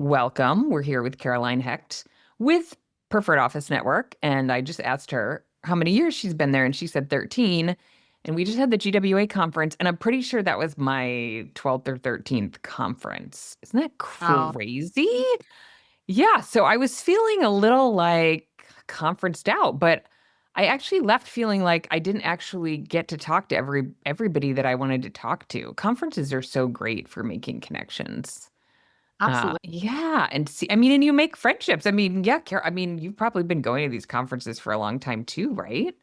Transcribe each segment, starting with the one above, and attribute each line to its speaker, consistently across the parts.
Speaker 1: welcome. We're here with Caroline Hecht with Preferred Office Network. And I just asked her how many years she's been there, and she said 13. And we just had the GWA conference, and I'm pretty sure that was my 12th or 13th conference. Isn't that
Speaker 2: Oh,
Speaker 1: crazy? Yeah, so I was feeling a little like conferenced out, but I actually left feeling like I didn't actually get to talk to everybody that I wanted to talk to. Conferences are so great for making connections.
Speaker 2: absolutely.
Speaker 1: Yeah, and see, I mean, and you make friendships. I mean, yeah, I mean, you've probably been going to these conferences for a long time too, right?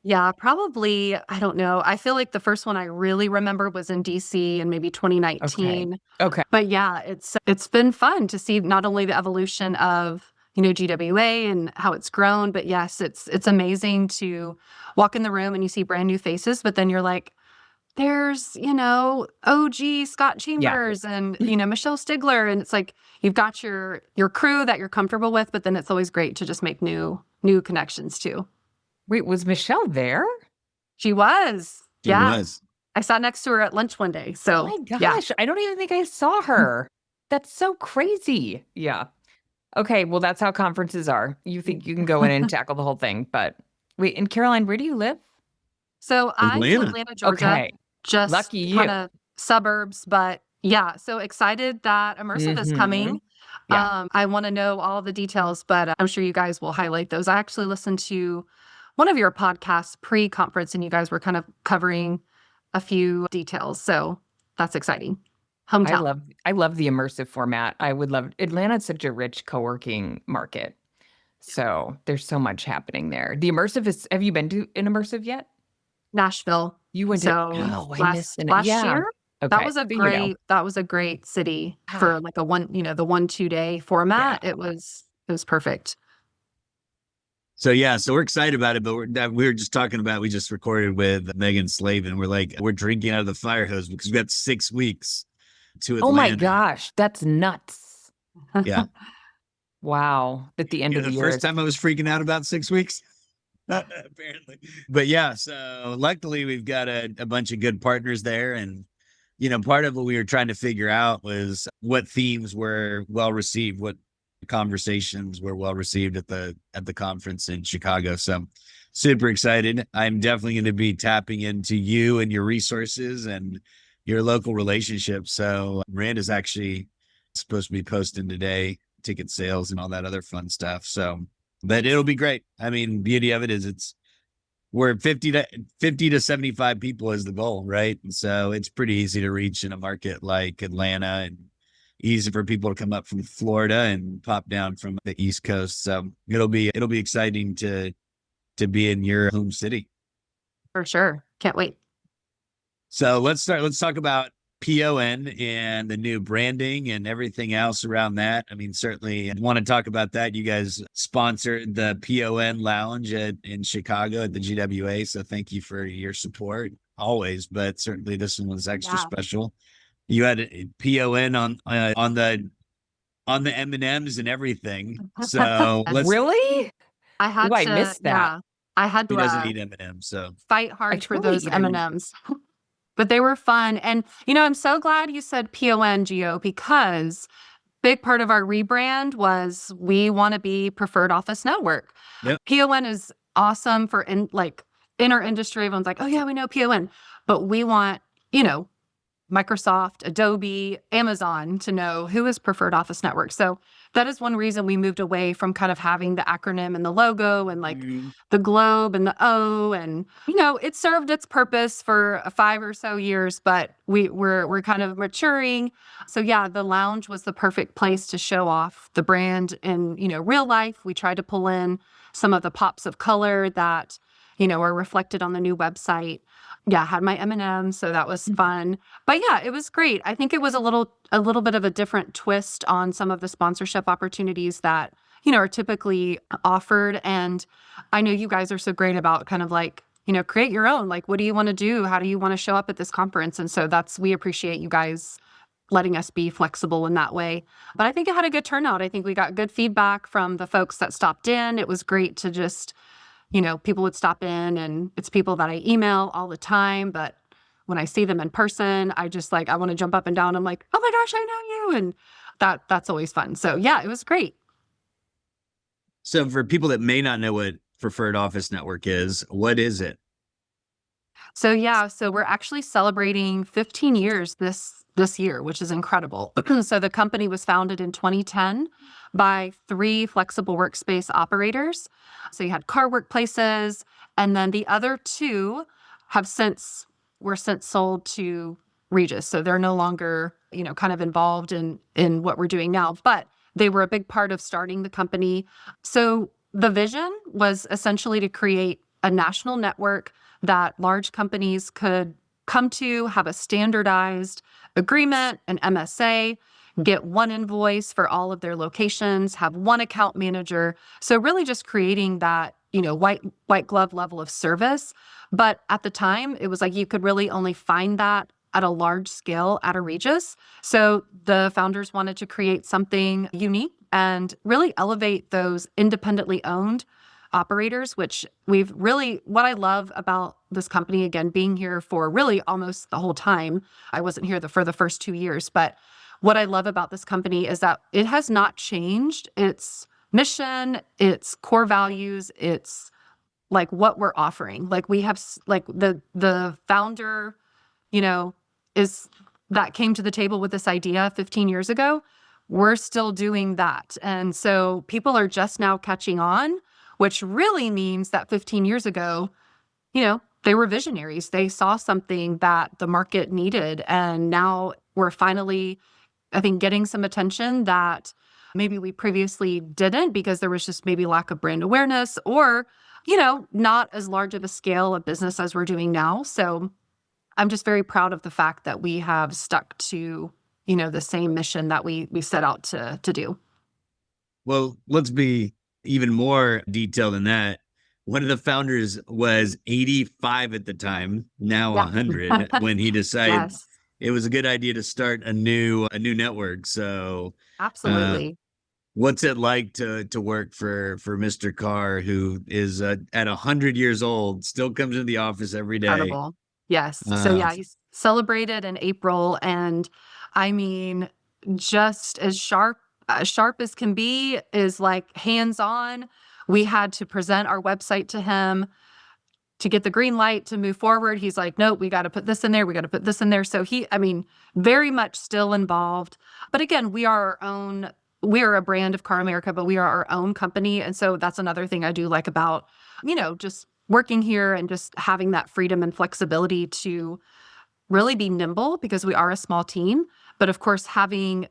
Speaker 2: Yeah, probably, I don't know. I feel like the first one I really remember was in DC in maybe
Speaker 1: Okay.
Speaker 2: 2019.
Speaker 1: Okay.
Speaker 2: But yeah, it's been fun to see not only the evolution of, GWA and how it's grown, but yes, it's amazing to walk in the room and you see brand new faces, but then you're like, there's, OG Scott
Speaker 1: Yeah.
Speaker 2: Chambers and, Michelle Stigler, and it's like you've got your crew that you're comfortable with, but then it's always great to just make new connections too.
Speaker 1: Wait, was Michelle there?
Speaker 2: She was.
Speaker 3: She
Speaker 2: Yeah.
Speaker 3: was.
Speaker 2: I sat next to her at lunch one day.
Speaker 1: Oh
Speaker 2: So,
Speaker 1: my
Speaker 2: yeah.
Speaker 1: gosh, I don't even think I saw her. That's so crazy. Yeah. Okay, well, that's how conferences are. You think you can go in and tackle the whole thing, but wait, and Caroline, where do you live?
Speaker 2: So I'm in
Speaker 3: Atlanta.
Speaker 2: Atlanta, Georgia,
Speaker 1: Okay,
Speaker 2: just
Speaker 1: lucky
Speaker 2: kind
Speaker 1: you.
Speaker 2: of suburbs, but yeah, so excited that immersive is
Speaker 1: Hmm.
Speaker 2: coming.
Speaker 1: Yeah.
Speaker 2: I want to know all the details, but I'm sure you guys will highlight those. I actually listened to one of your podcasts pre-conference, and you guys were kind of covering a few details. So that's exciting.
Speaker 1: I
Speaker 2: Hometown.
Speaker 1: love I love the immersive format. I would love Atlanta's such a rich co-working market. So there's so much happening there. The immersive is, have you been to an immersive yet?
Speaker 2: Nashville.
Speaker 1: You went to,
Speaker 2: So
Speaker 1: oh, I missed
Speaker 2: last
Speaker 1: it.
Speaker 2: last
Speaker 1: Yeah.
Speaker 2: year,
Speaker 1: Okay. So you know.
Speaker 2: that was a great city
Speaker 1: Ah,
Speaker 2: for like the 1-2 day
Speaker 1: yeah.
Speaker 2: format. It was perfect.
Speaker 3: So we're excited about it, but we were just talking about, we just recorded with Megan Slavin. We're like, we're drinking out of the fire hose because we got 6 weeks to
Speaker 1: Oh my
Speaker 3: Atlanta.
Speaker 1: gosh, that's nuts.
Speaker 3: Yeah.
Speaker 1: Wow. At the end of
Speaker 3: The
Speaker 1: the year
Speaker 3: first
Speaker 1: is,
Speaker 3: time I was freaking out about 6 weeks, apparently. But yeah, so luckily we've got a bunch of good partners there. And, part of what we were trying to figure out was what themes were well received, what conversations were well received at the conference in Chicago. So super excited. I'm definitely going to be tapping into you and your resources and your local relationships. So Rand is actually supposed to be posting today ticket sales and all that other fun stuff. So, but it'll be great. I mean, beauty of it is we're 50 to 75 people is the goal, right? And so it's pretty easy to reach in a market like Atlanta, and easy for people to come up from Florida and pop down from the East Coast. So it'll be exciting to be in your home city.
Speaker 2: For sure. Can't wait.
Speaker 3: So let's talk about PON and the new branding and everything else around that. I mean, certainly I want to talk about that. You guys sponsored the PON Lounge in Chicago at the GWA. So thank you for your support always, but certainly this one was extra
Speaker 2: Yeah.
Speaker 3: special. You had a PON on the M&Ms and everything. So let's,
Speaker 1: really?
Speaker 2: I
Speaker 1: Oh,
Speaker 2: had
Speaker 1: I
Speaker 2: to,
Speaker 1: missed that.
Speaker 2: yeah, I had
Speaker 3: who
Speaker 2: to
Speaker 3: doesn't eat M&Ms? So
Speaker 2: fight
Speaker 1: I
Speaker 2: hard for
Speaker 1: totally
Speaker 2: those
Speaker 1: eat them.
Speaker 2: M&Ms. But they were fun. And, I'm so glad you said PONGO because big part of our rebrand was we want to be preferred office network.
Speaker 3: yep.
Speaker 2: PON is awesome for in our industry. Everyone's like, oh yeah, we know PON, but we want, Microsoft, Adobe, Amazon to know who is preferred office network. So that is one reason we moved away from kind of having the acronym and the logo and like the globe and the O, and it served its purpose for 5 or so years, but we're kind of maturing. So yeah, the lounge was the perfect place to show off the brand in real life. We tried to pull in some of the pops of color that are reflected on the new website. Yeah, had my M&M, so that was fun. But yeah, it was great. I think it was a little bit of a different twist on some of the sponsorship opportunities that, are typically offered. And I know you guys are so great about kind of like, create your own. Like, what do you want to do? How do you want to show up at this conference? And so we appreciate you guys letting us be flexible in that way. But I think it had a good turnout. I think we got good feedback from the folks that stopped in. It was great to just people would stop in, and it's people that I email all the time, but when I see them in person, I just I want to jump up and down. I'm like, oh my gosh, I know you. And that's always fun. So yeah, it was great.
Speaker 3: So for people that may not know what Preferred Office Network is, what is it?
Speaker 2: So yeah, so we're actually celebrating 15 years this year, which is incredible. So the company was founded in 2010 by three flexible workspace operators. So you had car workplaces, and then the other two have since were since sold to Regis. So they're no longer, kind of involved in what we're doing now, but they were a big part of starting the company. So the vision was essentially to create a national network that large companies could come to, have a standardized agreement, an MSA, get one invoice for all of their locations, have one account manager. So really just creating that, white glove level of service. But at the time, it was like you could really only find that at a large scale at a Regis. So the founders wanted to create something unique and really elevate those independently owned operators, which what I love about this company, again, being here for really almost the whole time. I wasn't here for the first 2 years, but what I love about this company is that it has not changed its mission, its core values, its like what we're offering. Like we have like the founder, you know, is that came to the table with this idea 15 years ago. We're still doing that. And so people are just now catching on, which really means that 15 years ago, they were visionaries. They saw something that the market needed. And now we're finally, I think, getting some attention that maybe we previously didn't because there was just maybe lack of brand awareness or, not as large of a scale of business as we're doing now. So I'm just very proud of the fact that we have stuck to, the same mission that we set out to do.
Speaker 3: Well, let's be even more detailed than that. One of the founders was 85 at the time, now
Speaker 2: Yeah.
Speaker 3: 100, when he decided
Speaker 2: Yes,
Speaker 3: it was a good idea to start a new network. So,
Speaker 2: absolutely.
Speaker 3: what's it like to work for Mr. Carr, who is at 100 years old, still comes into the office every day?
Speaker 2: Incredible. Yes. So yeah, he's celebrated in April, and I mean, just as sharp as can be, is like hands-on. We had to present our website to him to get the green light to move forward. He's like, nope, we got to put this in there. We got to put this in there. So very much still involved. But again, we are a brand of Car America, but we are our own company. And so that's another thing I do like about, just working here and just having that freedom and flexibility to really be nimble because we are a small team. But of course, having,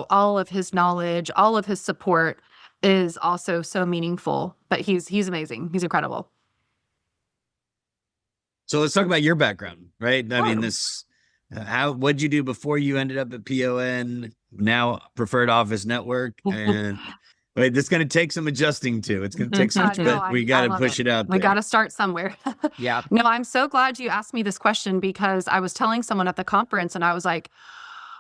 Speaker 2: all of his knowledge, all of his support is also so meaningful. But he's amazing. He's incredible.
Speaker 3: So let's talk about your background, right? I mean,
Speaker 2: Sure.
Speaker 3: what'd you do before you ended up at PON, now Preferred Office Network? And wait, this is going to take some adjusting to. It's going to take some, but we got to push it out there.
Speaker 2: We got to start somewhere.
Speaker 1: Yeah.
Speaker 2: No, I'm so glad you asked me this question because I was telling someone at the conference and I was like,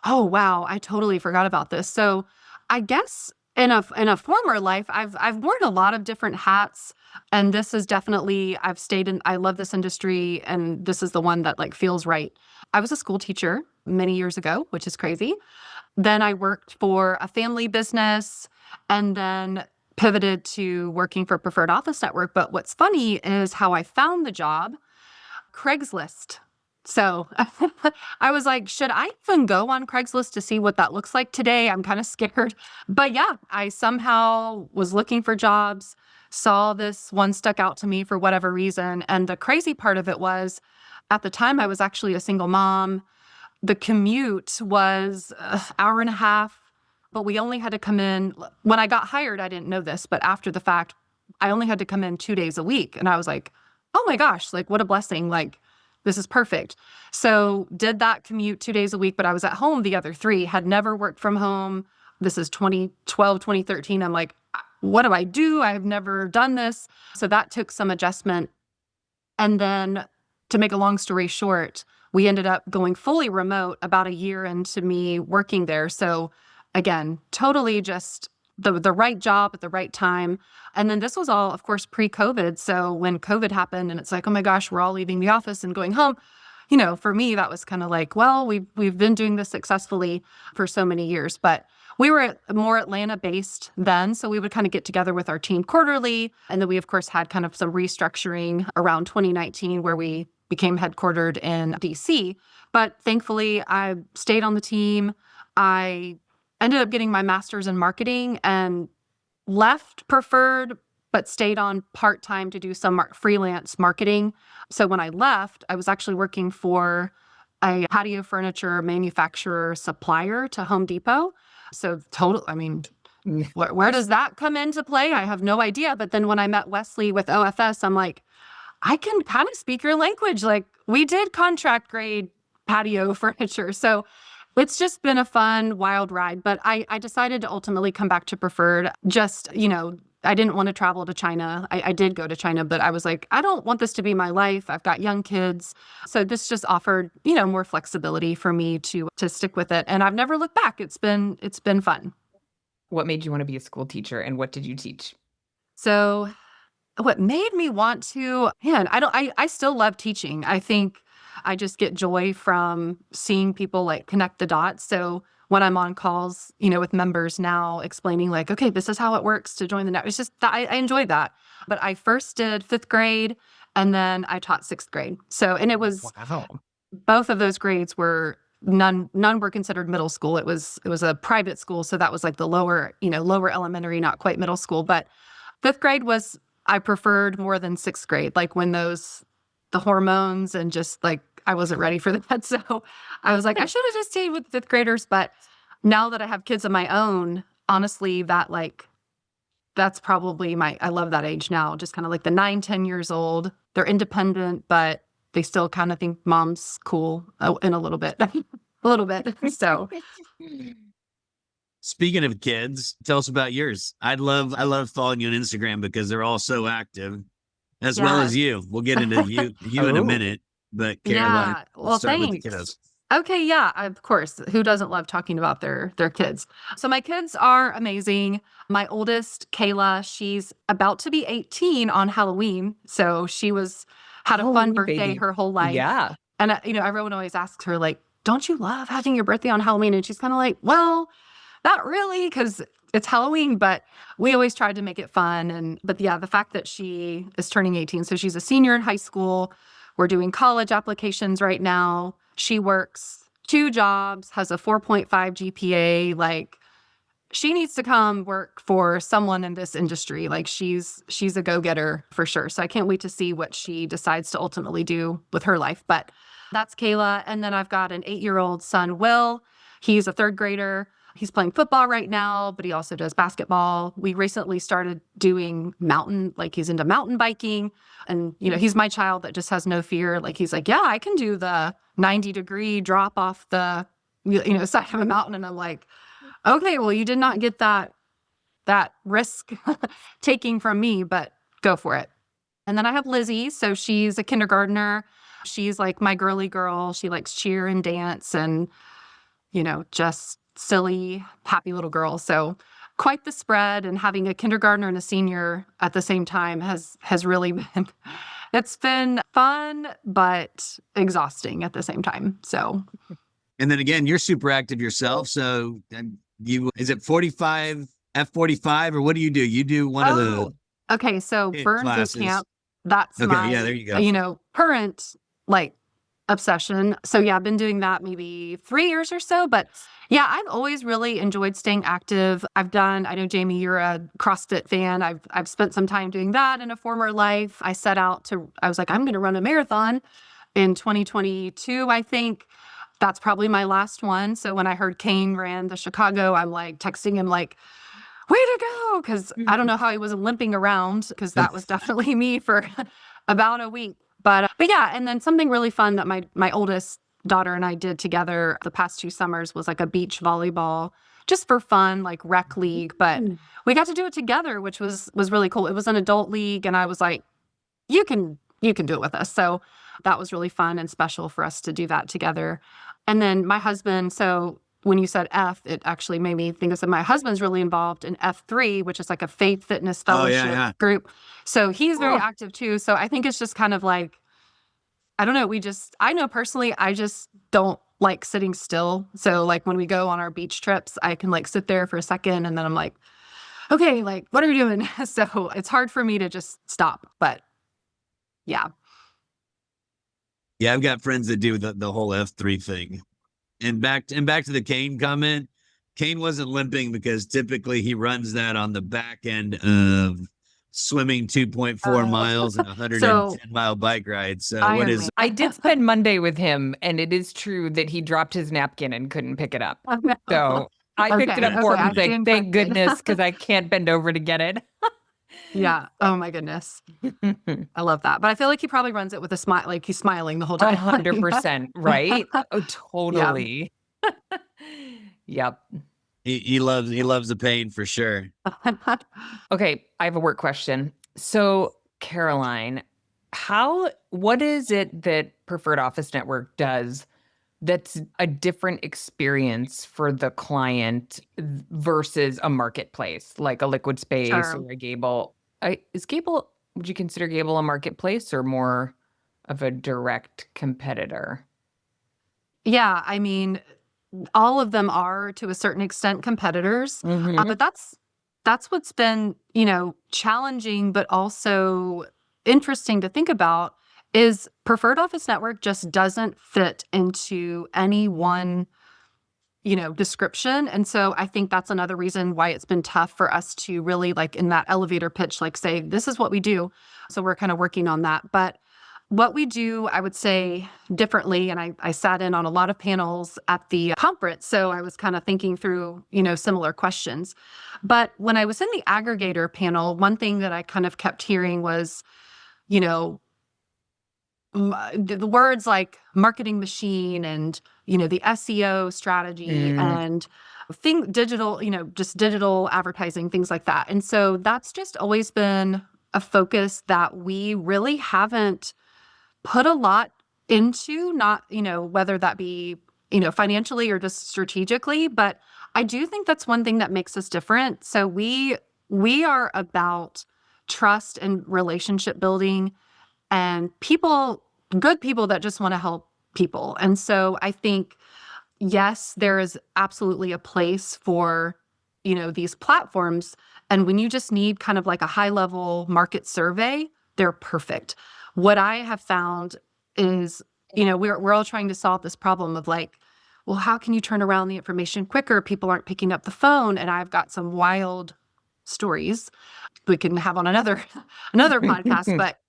Speaker 2: oh, wow, I totally forgot about this. So I guess in a former life, I've worn a lot of different hats. And this is definitely, I love this industry. And this is the one that like feels right. I was a school teacher many years ago, which is crazy. Then I worked for a family business and then pivoted to working for Preferred Office Network. But what's funny is how I found the job, Craigslist. So I was like, should I even go on Craigslist to see what that looks like today? I'm kind of scared. But yeah, I somehow was looking for jobs, saw this one stuck out to me for whatever reason. And the crazy part of it was at the time I was actually a single mom. The commute was an hour and a half, but we only had to come in. When I got hired, I didn't know this, but after the fact, I only had to come in 2 days a week. And I was like, oh my gosh, like what a blessing. Like, this is perfect. So did that commute 2 days a week, but I was at home the other 3, had never worked from home. This is 2012, 2013. I'm like, what do I do? I've never done this. So that took some adjustment. And then to make a long story short, we ended up going fully remote about a year into me working there. So again, totally just the right job at the right time. And then this was all, of course, pre-COVID. So when COVID happened and it's like, oh my gosh, we're all leaving the office and going home. For me, that was kind of like, well, we've been doing this successfully for so many years. But we were more Atlanta based then. So we would kind of get together with our team quarterly. And then we, of course, had kind of some restructuring around 2019 where we became headquartered in DC. But thankfully, I stayed on the team. I ended up getting my master's in marketing and left Preferred, but stayed on part-time to do some freelance marketing. So when I left, I was actually working for a patio furniture manufacturer supplier to Home Depot. So where does that come into play? I have no idea. But then when I met Wesley with OFS, I'm like, I can kind of speak your language. Like, we did contract grade patio furniture. So it's just been a fun, wild ride. But I decided to ultimately come back to Preferred. Just, I didn't want to travel to China. I did go to China, but I was like, I don't want this to be my life. I've got young kids. So this just offered, more flexibility for me to stick with it. And I've never looked back. It's been fun.
Speaker 1: What made you want to be a school teacher, and what did you teach?
Speaker 2: So what made me want to, I still love teaching. I think I just get joy from seeing people like connect the dots. So when I'm on calls, with members now explaining like, okay, this is how it works to join the network. It's just that I enjoy that. But I first did 5th grade and then I taught 6th grade. So, and it was,
Speaker 1: Wow.
Speaker 2: both of those grades were none were considered middle school. It was a private school. So that was like the lower elementary, not quite middle school. But 5th grade I preferred more than 6th grade. Like when the hormones and just like, I wasn't ready for that. So I was like, I should have just stayed with 5th graders. But now that I have kids of my own, honestly, that's probably I love that age now. Just kind of like the 9, 10 years old. They're independent, but they still kind of think mom's cool in a little bit, a little bit. So
Speaker 3: Speaking of kids, tell us about yours. I love following you on Instagram because they're all so active, as well as you. We'll get into you in a minute. But Caroline,
Speaker 2: yeah. Well,
Speaker 3: start with the
Speaker 2: thanks.
Speaker 3: kiddos.
Speaker 2: Okay, yeah, of course. Who doesn't love talking about their kids? So my kids are amazing. My oldest, Kayla, she's about to be 18 on Halloween. So she had a fun
Speaker 1: Halloween
Speaker 2: birthday
Speaker 1: baby.
Speaker 2: her whole life.
Speaker 1: Yeah.
Speaker 2: And everyone always asks her like, "Don't you love having your birthday on Halloween?" And she's kind of like, "Well, not really, because it's Halloween." But we always tried to make it fun. But yeah, the fact that she is turning 18, so she's a senior in high school. We're doing college applications right now. She works 2 jobs, has a 4.5 GPA. Like, she needs to come work for someone in this industry. Like, she's a go-getter for sure. So I can't wait to see what she decides to ultimately do with her life. But that's Kayla. And then I've got an 8-year-old son, Will. He's a 3rd grader. He's playing football right now, but he also does basketball. We recently started doing he's into mountain biking. And, he's my child that just has no fear. Like, he's like, yeah, I can do the 90-degree drop off the, side of a mountain. And I'm like, okay, well, you did not get that risk taking from me, but go for it. And then I have Lizzie. So she's a kindergartner. She's like my girly girl. She likes cheer and dance and, just silly, happy little girl. So quite the spread, and having a kindergartner and a senior at the same time has really been, it's been fun, but exhausting at the same time. So.
Speaker 3: And then again, you're super active yourself. So is it 45 F45 or what do? You do one of the.
Speaker 2: Okay. So Burn Boot
Speaker 3: classes.
Speaker 2: Camp, that's my,
Speaker 3: yeah, there you go.
Speaker 2: Current obsession. So yeah, I've been doing that maybe 3 years or so, but yeah, I've always really enjoyed staying active. I know, Jamie, you're a CrossFit fan. I've spent some time doing that in a former life. I was like, I'm going to run a marathon in 2022, I think. That's probably my last one. So when I heard Kane ran the Chicago, I'm like texting him like, way to go. Cause I don't know how he wasn't limping around, because that was definitely me for about a week. But yeah, and then something really fun that my oldest daughter and I did together the past 2 summers was like a beach volleyball, just for fun, like rec league. But we got to do it together, which was really cool. It was an adult league, and I was like, you can do it with us. So that was really fun and special for us to do that together. And then my husband, so when you said F, it actually made me think of my husband's really involved in F3, which is like a faith fitness fellowship group. So he's very active too. So I think it's just kind of like, I don't know. I know personally, I just don't like sitting still. So like when we go on our beach trips, I can like sit there for a second and then I'm like, okay, like what are we doing? So it's hard for me to just stop. But yeah.
Speaker 3: Yeah, I've got friends that do the whole F3 thing. And back to the Kane comment. Kane wasn't limping because typically he runs that on the back end of swimming 2.4 miles and a
Speaker 2: So
Speaker 3: 110-mile bike ride. So what is
Speaker 2: Ironman.
Speaker 1: I did spend Monday with him, and it is true that he dropped his napkin and couldn't pick it up. So I picked it up for him.
Speaker 2: I
Speaker 1: He's like,
Speaker 2: stand
Speaker 1: thank
Speaker 2: corrected.
Speaker 1: goodness, because I can't bend over to get it.
Speaker 2: Yeah. Oh my goodness. I love that. But I feel like he probably runs it with a smile, like he's smiling the whole time.
Speaker 1: 100%, right? Oh, totally. Yep.
Speaker 3: he loves the pain for sure.
Speaker 1: Okay, I have a work question. So, Caroline, what is it that Preferred Office Network does that's a different experience for the client versus a marketplace like a Liquid Space
Speaker 2: Sure.
Speaker 1: or a Gable? Would you consider Gable a marketplace or more of a direct competitor?
Speaker 2: Yeah. I mean, all of them are to a certain extent competitors,
Speaker 1: Mhm.
Speaker 2: but that's what's been, challenging, but also interesting to think about is Preferred Office Network just doesn't fit into any one description. And so I think that's another reason why it's been tough for us to really like in that elevator pitch, like say, this is what we do. So we're kind of working on that. But what we do, I would say differently. And I sat in on a lot of panels at the conference. So I was kind of thinking through, similar questions. But when I was in the aggregator panel, one thing that I kind of kept hearing was, you know, the words like marketing machine and the SEO strategy and digital, just digital advertising, things like that. And so that's just always been a focus that we really haven't put a lot into, not whether that be financially or just strategically, but I do think that's one thing that makes us different. So we are about trust and relationship building and good people that just want to help people. And so I think, yes, there is absolutely a place for, these platforms. And when you just need kind of like a high level market survey, they're perfect. What I have found is, we're all trying to solve this problem of like, well, how can you turn around the information quicker? People aren't picking up the phone. And I've got some wild stories we can have on another podcast, but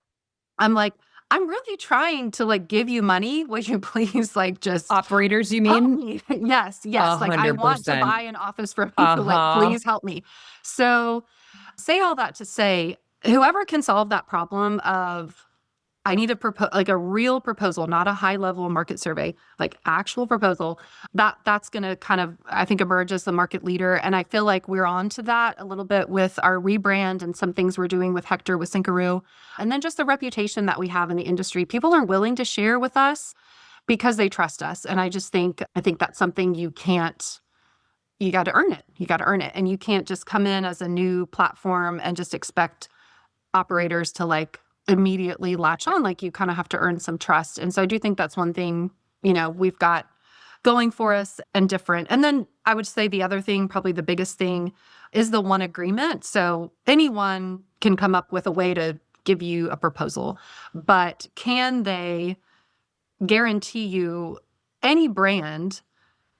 Speaker 2: I'm like, I'm really trying to like give you money. Would you please like just
Speaker 1: Operators, you
Speaker 2: help
Speaker 1: mean?
Speaker 2: me? Yes. Like I want to
Speaker 1: 100%.
Speaker 2: buy an office from you. Like, please help me. So say all that to say, whoever can solve that problem of I need a like a real proposal, not a high level market survey, like actual proposal. That's going to kind of, I think, emerge as the market leader. And I feel like we're on to that a little bit with our rebrand and some things we're doing with Hector, with Syncaroo, and then just the reputation that we have in the industry. People are willing to share with us because they trust us. And I think that's something you got to earn it. You got to earn it. And you can't just come in as a new platform and just expect operators to like immediately latch on. Like you kind of have to earn some trust. And so I do think that's one thing, we've got going for us and different. And then I would say the other thing, probably the biggest thing, is the one agreement. So anyone can come up with a way to give you a proposal, but can they guarantee you any brand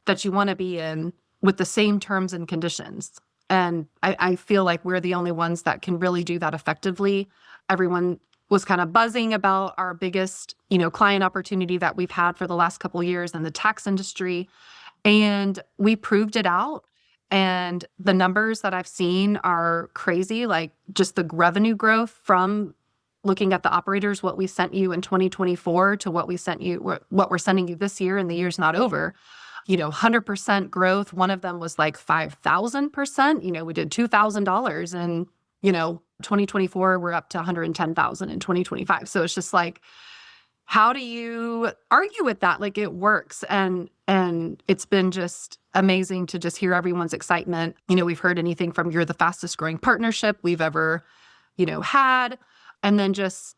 Speaker 2: that you want to be in with the same terms and conditions? And I feel like we're the only ones that can really do that effectively. Everyone was kind of buzzing about our biggest, client opportunity that we've had for the last couple of years in the tax industry. And we proved it out. And the numbers that I've seen are crazy, like just the revenue growth from looking at the operators, what we sent you in 2024 to what we're sending you this year, and the year's not over. 100% growth. One of them was like 5,000%. We did $2,000 and 2024, we're up to 110,000 in 2025. So it's just like, how do you argue with that? Like it works. And it's been just amazing to just hear everyone's excitement. We've heard anything from you're the fastest growing partnership we've ever, had. And then just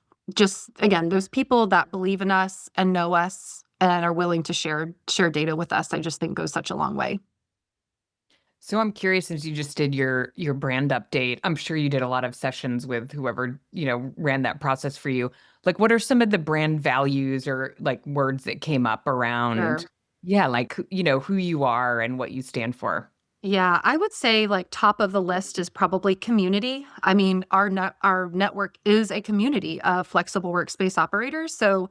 Speaker 2: again, those people that believe in us and know us and are willing to share data with us, I just think goes such a long way.
Speaker 1: So I'm curious, since you just did your brand update, I'm sure you did a lot of sessions with whoever, ran that process for you. Like, what are some of the brand values or like words that came up around,
Speaker 2: Sure.
Speaker 1: yeah, like, who you are and what you stand for?
Speaker 2: Yeah, I would say like top of the list is probably community. I mean, our network is a community of flexible workspace operators, so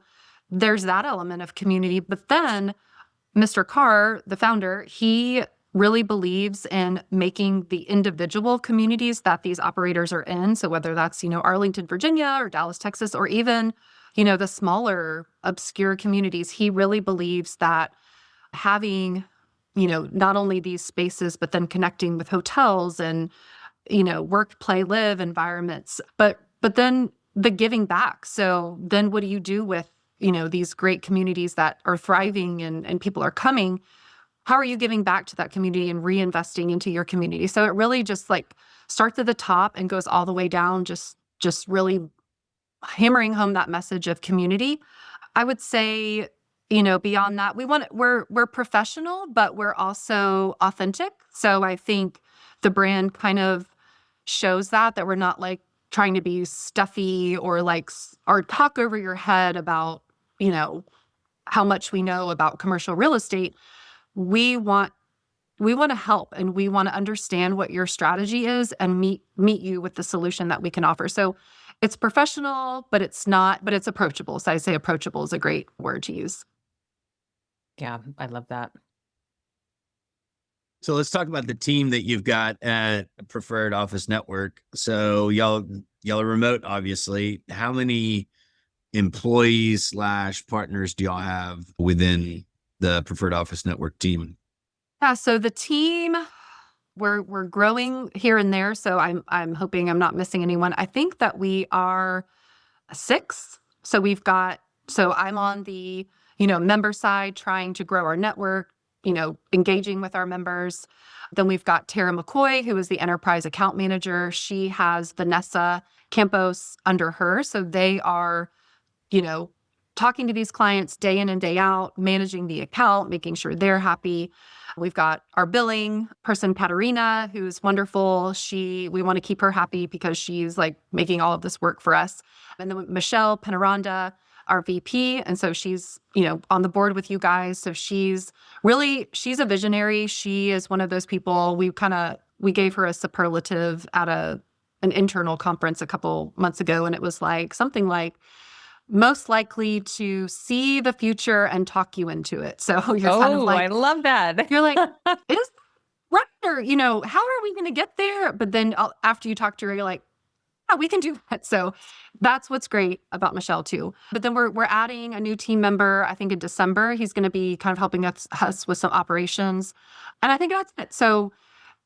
Speaker 2: there's that element of community. But then Mr. Carr, the founder, he really believes in making the individual communities that these operators are in. So whether that's, Arlington, Virginia or Dallas, Texas, or even, the smaller obscure communities, he really believes that having, not only these spaces, but then connecting with hotels and, work, play, live environments, but then the giving back. So then what do you do with, these great communities that are thriving and people are coming? How are you giving back to that community and reinvesting into your community? So it really just like starts at the top and goes all the way down, just really hammering home that message of community. I would say, beyond that, we're professional, but we're also authentic. So I think the brand kind of shows that we're not like trying to be stuffy or like or talk over your head about, how much we know about commercial real estate. We want to help, and we want to understand what your strategy is and meet you with the solution that we can offer. So it's professional, but it's approachable. So I say approachable is a great word to use.
Speaker 1: Yeah, I love that.
Speaker 3: So let's talk about the team that you've got at Preferred Office Network. So y'all are remote, obviously. How many employees slash partners do y'all have within the Preferred Office Network team?
Speaker 2: Yeah, so the team, we're growing here and there. So I'm hoping I'm not missing anyone. I think that we are 6. So so I'm on the, member side trying to grow our network, engaging with our members. Then we've got Tara McCoy, who is the enterprise account manager. She has Vanessa Campos under her. So they are, you know, talking to these clients day in and day out, managing the account, making sure they're happy. We've got our billing person, Katarina, who's wonderful. We want to keep her happy because she's like making all of this work for us. And then Michelle Penaranda, our VP. And so she's, on the board with you guys. So she's a visionary. She is one of those people we gave her a superlative at an internal conference a couple months ago. And it was like something like, most likely to see the future and talk you into it. So you're kind of
Speaker 1: I
Speaker 2: like,
Speaker 1: love that.
Speaker 2: you're like, is right, or, how are we going to get there? But then after you talk to her, you're like, yeah, we can do that. So that's what's great about Michelle too. But then we're adding a new team member, I think in December. He's going to be kind of helping us with some operations. And I think that's it. So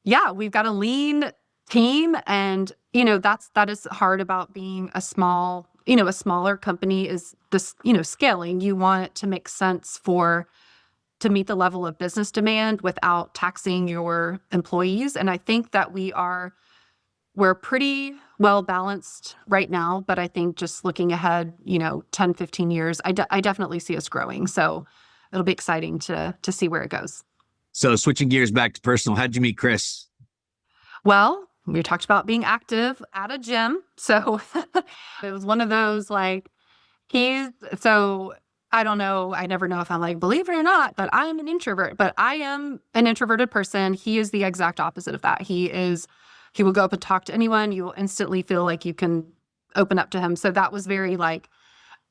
Speaker 2: yeah, we've got a lean team, and that is hard about being a smaller company is this, scaling. You want it to make sense to meet the level of business demand without taxing your employees. And I think that we're pretty well balanced right now, but I think just looking ahead, 10, 15 years, I definitely see us growing. So it'll be exciting to see where it goes.
Speaker 3: So switching gears back to personal, how'd you meet Chris?
Speaker 2: Well, we talked about being active at a gym. So it was one of those like, so I don't know. I never know if I'm like, believe it or not, but I am an introvert, but I am an introverted person. He is the exact opposite of that. He will go up and talk to anyone. You will instantly feel like you can open up to him. So that was very like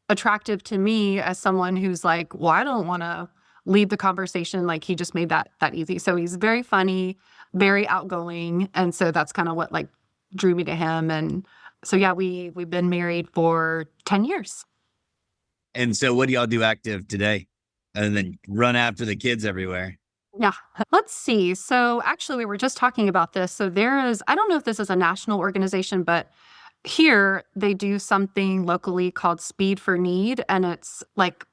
Speaker 2: attractive to me as someone who's like, well, I don't want to lead the conversation. Like he just made that easy. So he's very funny, very outgoing. And so that's kind of what like drew me to him. And so, yeah, we've been married for 10 years.
Speaker 3: And so what do y'all do active today? And then run after the kids everywhere.
Speaker 2: Yeah. Let's see. So actually we were just talking about this. So I don't know if this is a national organization, but here they do something locally called Speed for Need. And it's like,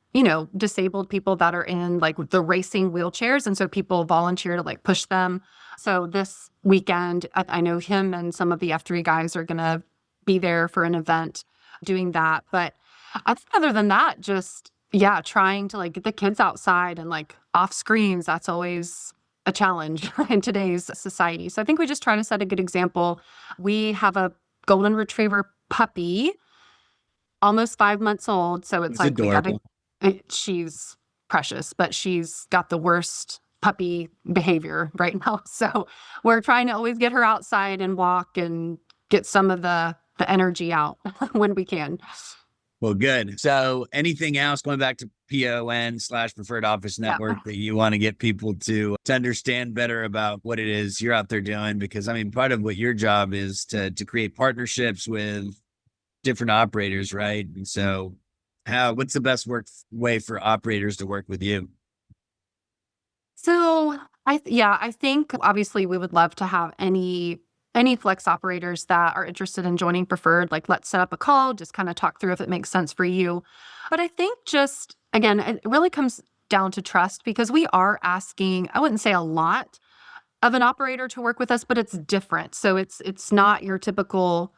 Speaker 2: disabled people that are in like the racing wheelchairs. And so people volunteer to like push them. So this weekend, I know him and some of the F3 guys are going to be there for an event doing that. But I think other than that, just, yeah, trying to like get the kids outside and like off screens, that's always a challenge in today's society. So I think we just try to set a good example. We have a golden retriever puppy, almost 5 months old. So it's
Speaker 3: It's
Speaker 2: like
Speaker 3: adorable.
Speaker 2: she's precious, but she's got the worst puppy behavior right now. So we're trying to always get her outside and walk and get some of the energy out when we can.
Speaker 3: Well, good. So anything else going back to PON/preferred office
Speaker 2: Yeah.
Speaker 3: network that you want to get people to understand better about what it is you're out there doing? Because I mean, part of what your job is to create partnerships with different operators, right? And so what's the best way for operators to work with you?
Speaker 2: So I think obviously we would love to have any flex operators that are interested in joining preferred. Like, let's set up a call, just kind of talk through if it makes sense for you. But I think just again, it really comes down to trust because we are asking, I wouldn't say a lot of an operator to work with us, but it's different. So it's not your typical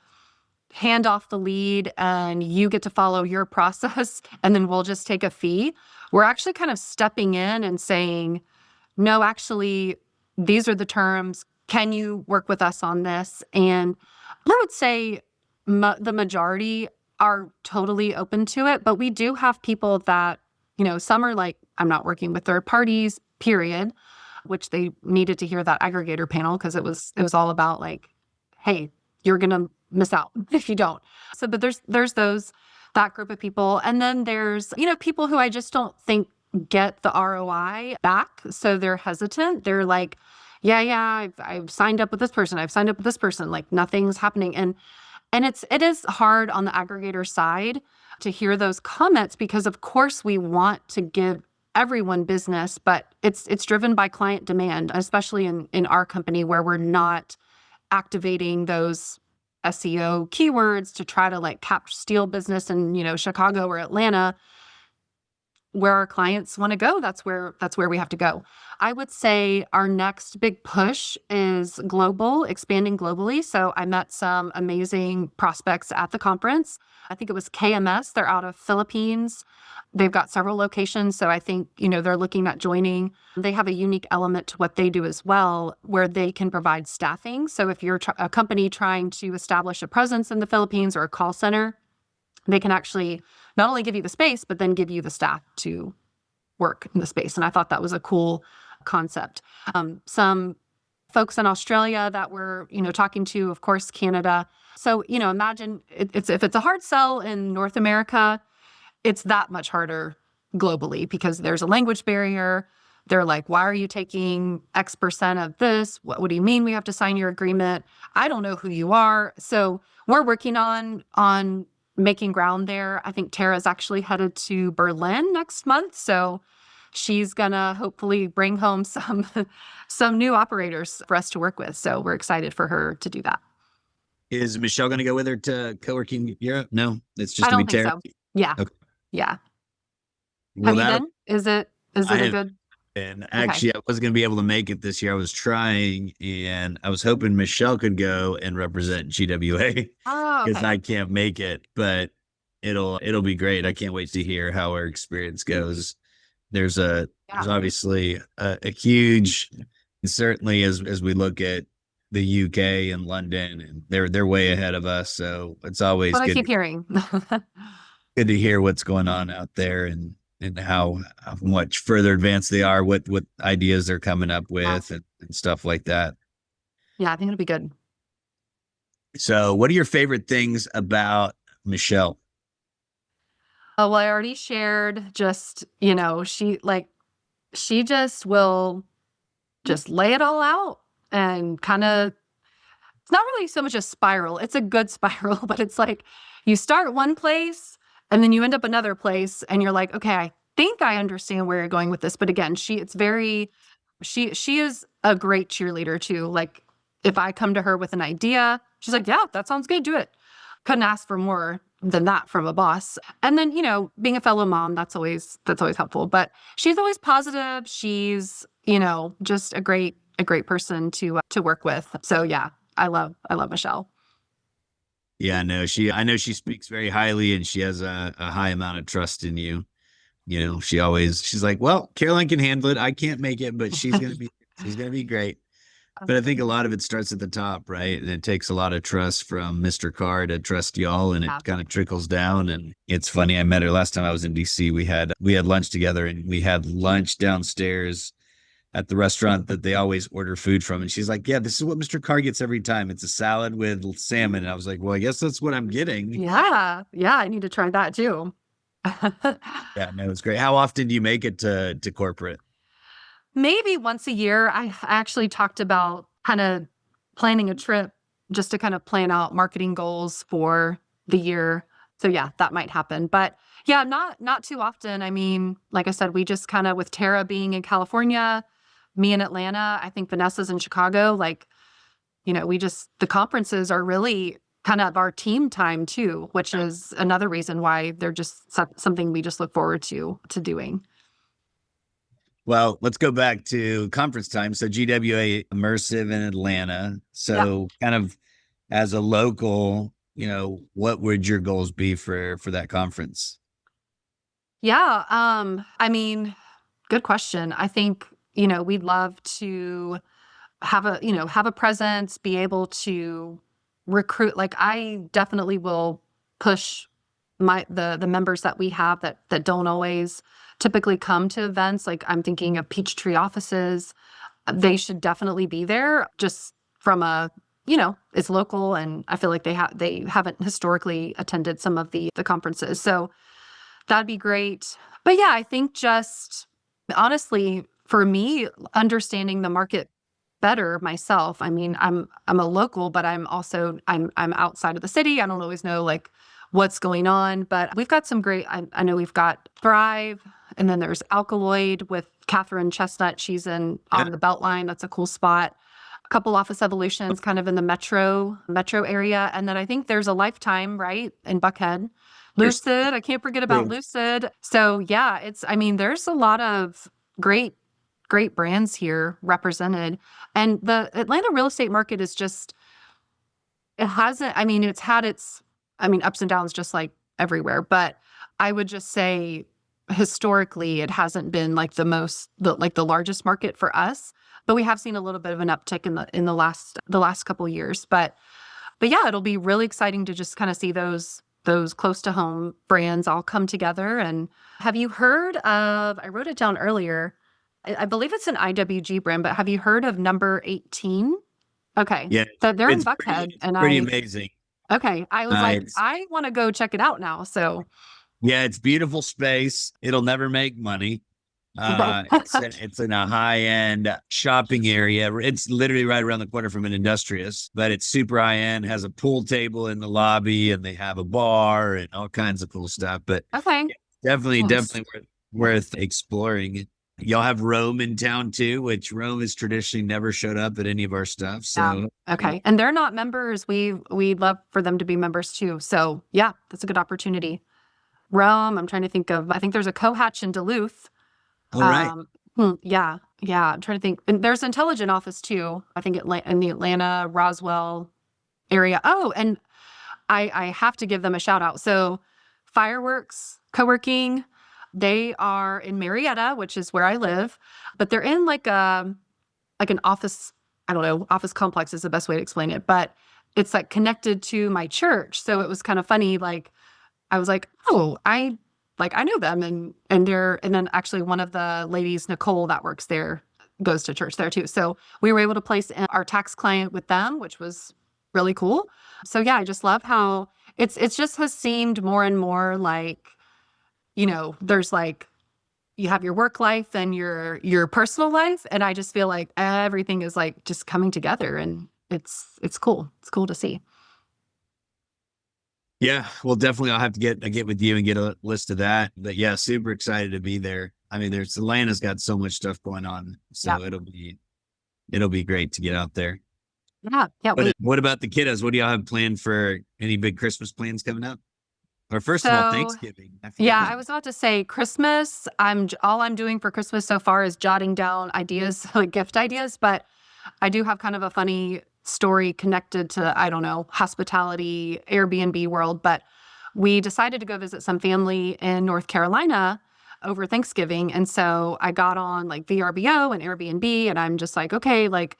Speaker 2: hand off the lead and you get to follow your process and then we'll just take a fee. We're actually kind of stepping in and saying, no, actually, these are the terms. Can you work with us on this? And I would say the majority are totally open to it, but we do have people that, some are like, I'm not working with third parties, period, which they needed to hear that aggregator panel because it was all about like, hey, you're going to miss out if you don't. So, but there's that group of people. And then there's, people who I just don't think get the ROI back. So they're hesitant. They're like, yeah, I've signed up with this person. I've signed up with this person. Like nothing's happening. And it is hard on the aggregator side to hear those comments because of course we want to give everyone business, but it's driven by client demand, especially in our company where we're not activating those SEO keywords to try to like steal business in, Chicago or Atlanta where our clients want to go. That's where we have to go. I would say our next big push is global, expanding globally. So I met some amazing prospects at the conference. I think it was KMS. They're out of Philippines. They've got several locations. So I think, they're looking at joining. They have a unique element to what they do as well, where they can provide staffing. So if you're a company trying to establish a presence in the Philippines or a call center, they can actually not only give you the space, but then give you the staff to work in the space. And I thought that was a cool concept. Some folks in Australia that we're, talking to, of course, Canada. So, imagine if it's a hard sell in North America, it's that much harder globally because there's a language barrier. They're like, why are you taking X percent of this? What do you mean we have to sign your agreement? I don't know who you are. So we're working on making ground there. I think Tara's actually headed to Berlin next month. So she's gonna hopefully bring home some new operators for us to work with. So we're excited for her to do that.
Speaker 3: Is Michelle going to go with her to Coworking Europe? No, it's just
Speaker 2: I
Speaker 3: going
Speaker 2: don't
Speaker 3: to be
Speaker 2: think
Speaker 3: Tara.
Speaker 2: so. Yeah.
Speaker 3: Okay.
Speaker 2: Yeah.
Speaker 3: Well,
Speaker 2: Have you been? Is it
Speaker 3: I
Speaker 2: a
Speaker 3: have,
Speaker 2: good?
Speaker 3: and
Speaker 2: Okay.
Speaker 3: actually, I wasn't going to be able to make it this year. I was trying, and I was hoping Michelle could go and represent GWA
Speaker 2: Oh,
Speaker 3: because
Speaker 2: okay.
Speaker 3: I can't make it, but it'll be great. I can't wait to hear how our experience goes. There's
Speaker 2: Yeah.
Speaker 3: obviously a huge, certainly as we look at the UK and London, and they're way ahead of us. So it's always
Speaker 2: What I keep hearing.
Speaker 3: good to hear what's going on out there and how much further advanced they are, what ideas they're coming up
Speaker 2: Yeah.
Speaker 3: with and stuff like that.
Speaker 2: Yeah, I think it'll be good.
Speaker 3: So what are your favorite things about Michelle?
Speaker 2: Oh, well, I already shared just, she just will just lay it all out and kind of, it's not really so much a spiral. It's a good spiral, but it's like you start one place and then you end up another place and you're like, okay, I think I understand where you're going with this. But again, she is a great cheerleader too. Like if I come to her with an idea, she's like, yeah, that sounds good. Do it. Couldn't ask for more than that from a boss. And then, being a fellow mom, that's always helpful. But she's always positive. She's, just a great person to work with. So yeah, I love Michelle.
Speaker 3: Yeah, I know she speaks very highly and she has a high amount of trust in you. she's like, well, Caroline can handle it. I can't make it, but she's going to be great. But I think a lot of it starts at the top, right? And it takes a lot of trust from Mr. Carr to trust y'all, and it kind of trickles down. And it's funny. I met her last time I was in DC. We had lunch together, and we had lunch downstairs at the restaurant that they always order food from. And she's like, yeah, this is what Mr. Carr gets every time. It's a salad with salmon. And I was like, well, I guess that's what I'm getting.
Speaker 2: Yeah. Yeah. I need to try that too.
Speaker 3: Yeah, no, it's great. How often do you make it to corporate?
Speaker 2: Maybe once a year. I actually talked about kind of planning a trip just to kind of plan out marketing goals for the year. So yeah, that might happen. But yeah, not too often. I mean, like I said, we just kind of, with Tara being in California, me in Atlanta, I think Vanessa's in Chicago, the conferences are really kind of our team time too, which is another reason why they're just something we just look forward to doing.
Speaker 3: Well, let's go back to conference time. So GWA Immersive in Atlanta. So kind of as a local, what would your goals be for that conference?
Speaker 2: Yeah. I mean, good question. I think, we'd love to have a presence, be able to recruit. Like, I definitely will push the members that we have that don't always typically come to events. Like, I'm thinking of Peachtree offices. They should definitely be there, just from it's local, and I feel like they haven't historically attended some of the conferences. So that'd be great. But yeah, I think just honestly, for me, understanding the market better myself. I mean, I'm a local, but I'm outside of the city. I don't always know like what's going on, but we've got some great, I know we've got Thrive, and then there's Alkaloid with Catherine Chestnut. She's on the Beltline. That's a cool spot. A couple Office Evolutions kind of in the metro area. And then I think there's a Lifetime, right, in Buckhead. Lucid. I can't forget about Lucid. So yeah, there's a lot of great brands here represented. And the Atlanta real estate market is just, it's had its, ups and downs just like everywhere. But I would just say historically, it hasn't been like the largest market for us. But we have seen a little bit of an uptick in the last couple of years. But yeah, it'll be really exciting to just kind of see those close to home brands all come together. And have you heard of, I wrote it down earlier, I believe it's an IWG brand, but have you heard of Number 18? Okay.
Speaker 3: Yeah.
Speaker 2: So they're in Buckhead.
Speaker 3: Pretty amazing.
Speaker 2: Okay. I was I want to go check it out now. So
Speaker 3: yeah, it's beautiful space. It'll never make money. It's in a high-end shopping area. It's literally right around the corner from an Industrious, but it's super high-end, has a pool table in the lobby, and they have a bar and all kinds of cool stuff. But
Speaker 2: okay.
Speaker 3: Definitely worth exploring. Y'all have Rome in town too, which Rome has traditionally never showed up at any of our stuff. So
Speaker 2: okay. And they're not members. We'd love for them to be members too. So yeah, that's a good opportunity. Rome, I'm trying to think of, I think there's a Cohatch in Duluth.
Speaker 3: All right.
Speaker 2: Yeah. I'm trying to think. And there's Intelligent Office too. I think in the Atlanta, Roswell area. Oh, and I have to give them a shout out. So Fireworks Coworking, they are in Marietta, which is where I live, but they're in like an office, I don't know, office complex is the best way to explain it, but it's like connected to my church. So it was kind of funny. Like, I was like, oh, I know them, and then actually one of the ladies, Nicole, that works there, goes to church there too. So we were able to place our tax client with them, which was really cool. So yeah, I just love how it's just has seemed more and more like, there's like, you have your work life and your personal life, and I just feel like everything is like just coming together, and it's cool. It's cool to see.
Speaker 3: Yeah, well, definitely I'll have to get with you and get a list of that. But yeah, super excited to be there. Atlanta's got so much stuff going on, so it'll be great to get out there.
Speaker 2: Yeah.
Speaker 3: What about the kiddos? What do y'all have planned for any big Christmas plans coming up? Or first of all, Thanksgiving.
Speaker 2: I was about to say Christmas. All I'm doing for Christmas so far is jotting down ideas, like gift ideas. But I do have kind of a funny story connected to, I don't know, hospitality, Airbnb world. But we decided to go visit some family in North Carolina over Thanksgiving. And so I got on like VRBO and Airbnb, and I'm just like, okay, like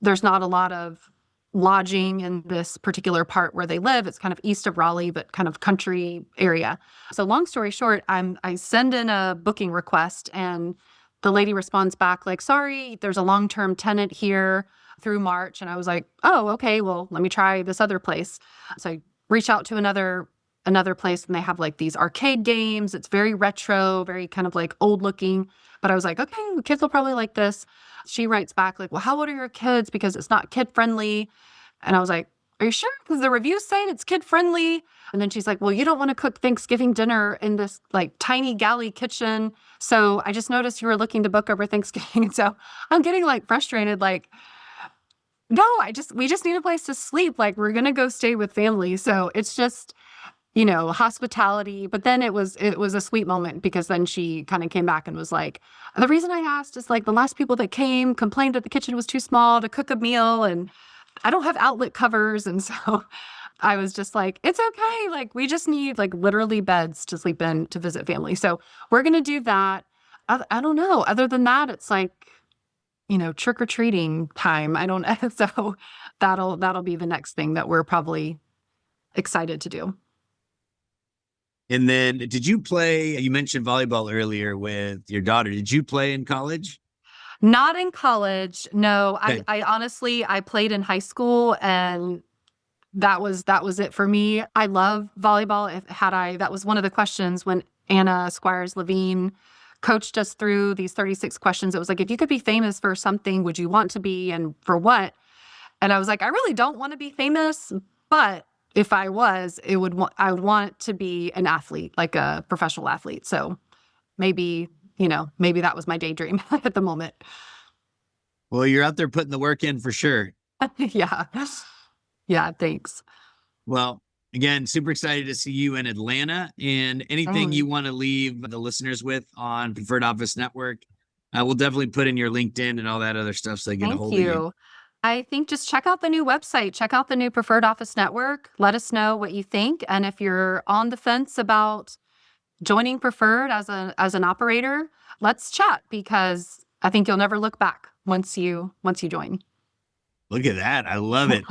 Speaker 2: there's not a lot of lodging in this particular part where they live. It's kind of east of Raleigh, but kind of country area. So long story short, I send in a booking request, and the lady responds back like, sorry, there's a long-term tenant here through March. And I was like, oh, okay, well, let me try this other place. So I reach out to another place, and they have like these arcade games. It's very retro, very kind of like old looking. But I was like, okay, the kids will probably like this. She writes back like, well, how old are your kids? Because it's not kid friendly. And I was like, are you sure? Because the reviews say it's kid friendly. And then she's like, well, you don't want to cook Thanksgiving dinner in this like tiny galley kitchen. So I just noticed you were looking to book over Thanksgiving. And so I'm getting like frustrated, like, no, we just need a place to sleep. Like, we're going to go stay with family. So it's just, hospitality. But then it was a sweet moment, because then she kind of came back and was like, the reason I asked is like the last people that came complained that the kitchen was too small to cook a meal, and I don't have outlet covers. And so I was just like, it's okay. Like, we just need like literally beds to sleep in to visit family. So we're going to do that. I don't know. Other than that, it's like, trick-or-treating time. I don't know. So that'll be the next thing that we're probably excited to do.
Speaker 3: And then you mentioned volleyball earlier with your daughter. Did you play in college?
Speaker 2: Not in college. No,
Speaker 3: Okay.
Speaker 2: I honestly, I played in high school, and that was it for me. I love volleyball. That was one of the questions when Anna Squires Levine coached us through these 36 questions. It was like, if you could be famous for something, would you want to be, and for what? And I was like, I really don't want to be famous, but if I was, I would want to be an athlete, like a professional athlete. So maybe that was my daydream at the moment.
Speaker 3: Well, you're out there putting the work in for sure.
Speaker 2: Yeah. Yeah. Thanks.
Speaker 3: Well, again, super excited to see you in Atlanta. And anything you want to leave the listeners with on Preferred Office Network, we'll definitely put in your LinkedIn and all that other stuff so they get a hold of you.
Speaker 2: I think just check out the new website, check out the new Preferred Office Network. Let us know what you think. And if you're on the fence about joining Preferred as an operator, let's chat, because I think you'll never look back once you join.
Speaker 3: Look at that. I love it.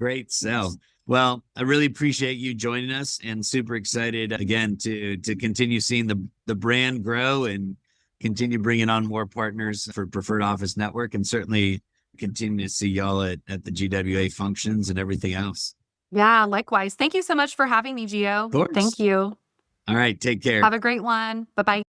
Speaker 3: Great sell. Well, I really appreciate you joining us, and super excited again to continue seeing the brand grow and continue bringing on more partners for Preferred Office Network, and certainly continue to see y'all at the GWA functions and everything else.
Speaker 2: Yeah, likewise. Thank you so much for having me, Gio.
Speaker 3: Of course.
Speaker 2: Thank you.
Speaker 3: All right. Take care.
Speaker 2: Have a great one. Bye-bye.